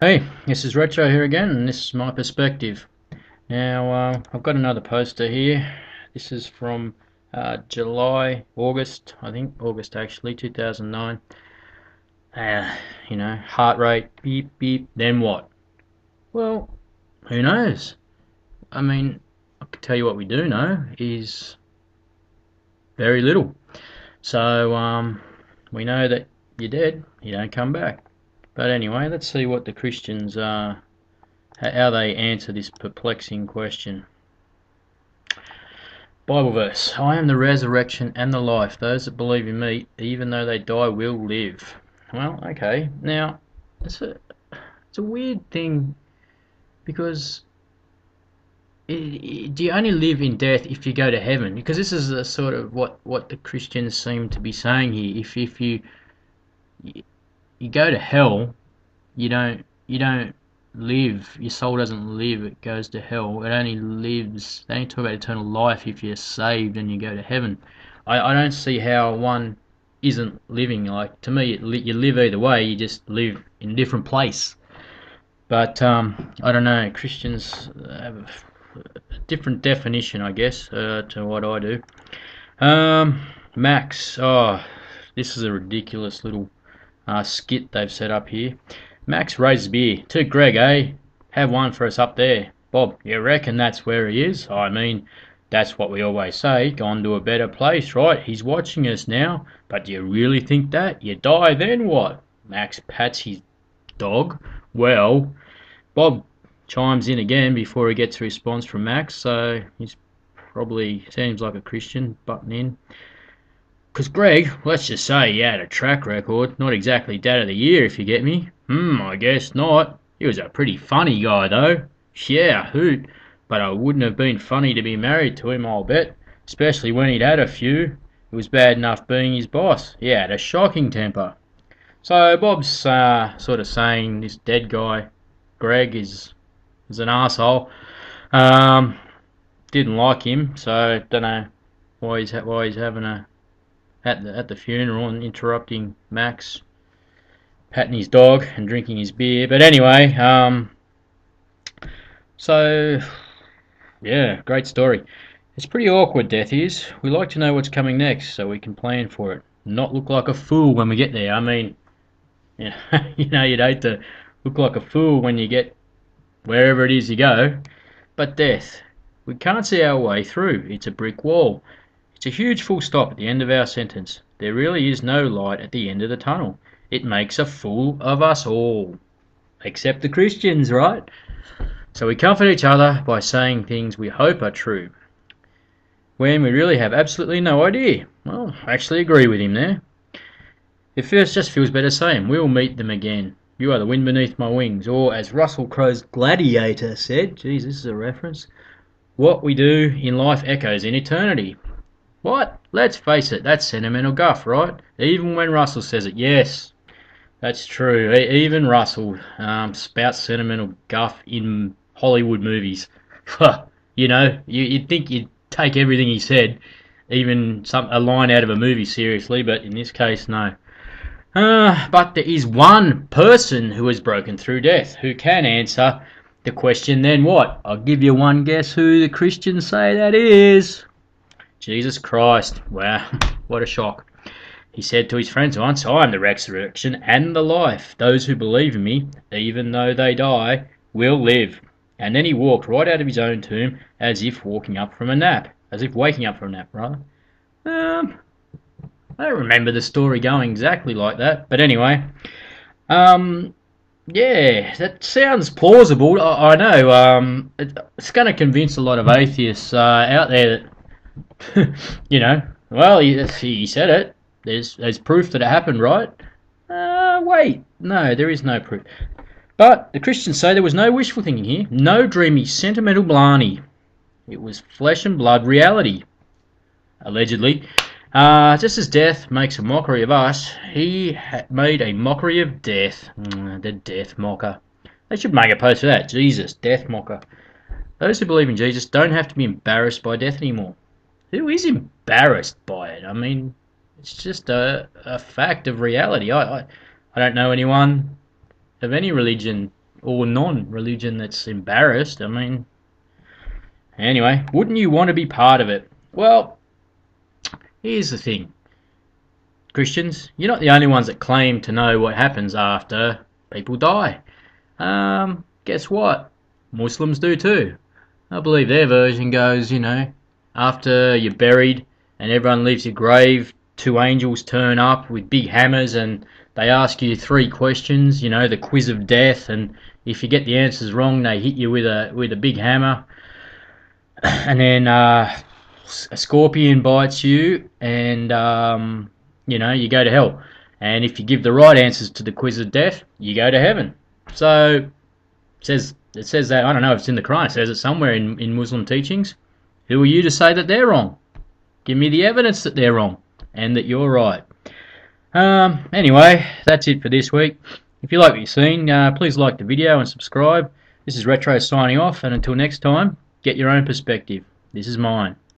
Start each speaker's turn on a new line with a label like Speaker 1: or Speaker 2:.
Speaker 1: Hey, this is Retro here again, and this is my perspective. Now, I've got another poster here. This is from August, I think, August actually, 2009. Heart rate, beep, beep, then what? Well, who knows? I mean, I can tell you what we do know is very little. So, we know that you're dead, you don't come back. But anyway, let's see what the Christians how they answer this perplexing question. Bible verse: I am the resurrection and the life. Those that believe in me, even though they die, will live. Well, okay. Now, it's a weird thing because do you only live in death if you go to heaven? Because this is a sort of what the Christians seem to be saying here. If you go to hell, you don't live. Your soul doesn't live. It goes to hell. It only lives. They only talk about eternal life if you're saved and you go to heaven. I don't see how one isn't living. Like, to me, you live either way. You just live in a different place. But I don't know. Christians have a different definition, I guess, to what I do. Max. Oh, this is a ridiculous little skit they've set up here. Max raises beer. To Greg, eh? Have one for us up there. Bob, you reckon that's where he is? I mean, that's what we always say. Gone to a better place, right? He's watching us now. But do you really think that? You die, then what? Max pats his dog. Well, Bob chimes in again before he gets a response from Max, so he's probably seems like a Christian butting in. Because Greg, let's just say he had a track record, not exactly Dad of the Year if you get me. I guess not. He was a pretty funny guy though. Yeah, hoot. But I wouldn't have been funny to be married to him, I'll bet. Especially when he'd had a few. It was bad enough being his boss. He had a shocking temper. So Bob's sort of saying this dead guy, Greg, is an asshole. Um, didn't like him, so don't know why he's having a at the funeral and interrupting Max, patting his dog and drinking his beer. But anyway, so yeah, great story. It's pretty awkward, death is. We like to know what's coming next so we can plan for it. Not look like a fool when we get there. I mean, you know, you'd hate to look like a fool when you get wherever it is you go. But death, we can't see our way through. It's a brick wall. It's a huge full stop at the end of our sentence. There really is no light at the end of the tunnel. It makes a fool of us all. Except the Christians, right? So we comfort each other by saying things we hope are true, when we really have absolutely no idea. Well, I actually agree with him there. It just feels better saying, we'll meet them again. You are the wind beneath my wings. Or, as Russell Crowe's Gladiator said, geez, this is a reference, what we do in life echoes in eternity. What? Let's face it, that's sentimental guff, right? Even when Russell says it, yes, that's true. Even Russell spouts sentimental guff in Hollywood movies. You'd think you'd take everything he said, even a line out of a movie, seriously, but in this case, no. But there is one person who has broken through death who can answer the question, then what? I'll give you one guess who the Christians say that is. Jesus Christ. Wow, what a shock. He said to his friends once, I am the resurrection and the life. Those who believe in me, even though they die, will live. And then he walked right out of his own tomb as if waking up from a nap. As if waking up from a nap, rather. I don't remember the story going exactly like that. But anyway, yeah, that sounds plausible. I know. It's going to convince a lot of atheists out there that, well, he said it. There's proof that it happened, right? Wait, no, there is no proof. But the Christians say there was no wishful thinking here, no dreamy, sentimental blarney. It was flesh and blood reality, allegedly. Just as death makes a mockery of us, he made a mockery of death. The death mocker. They should make a post for that. Jesus, death mocker. Those who believe in Jesus don't have to be embarrassed by death anymore. Who is embarrassed by it? I mean, it's just a fact of reality. I don't know anyone of any religion or non-religion that's embarrassed. I mean, anyway, wouldn't you want to be part of it? Well, here's the thing. Christians, you're not the only ones that claim to know what happens after people die. Guess what? Muslims do too. I believe their version goes, after you're buried and everyone leaves your grave, two angels turn up with big hammers and they ask you three questions, the quiz of death, and if you get the answers wrong, they hit you with a big hammer, and then a scorpion bites you, and you go to hell. And if you give the right answers to the quiz of death, you go to heaven. So it says that, I don't know if it's in the Quran, it says it somewhere in Muslim teachings. Who are you to say that they're wrong? Give me the evidence that they're wrong and that you're right. Anyway, that's it for this week. If you like what you've seen, please like the video and subscribe. This is Retro signing off, and until next time, get your own perspective. This is mine.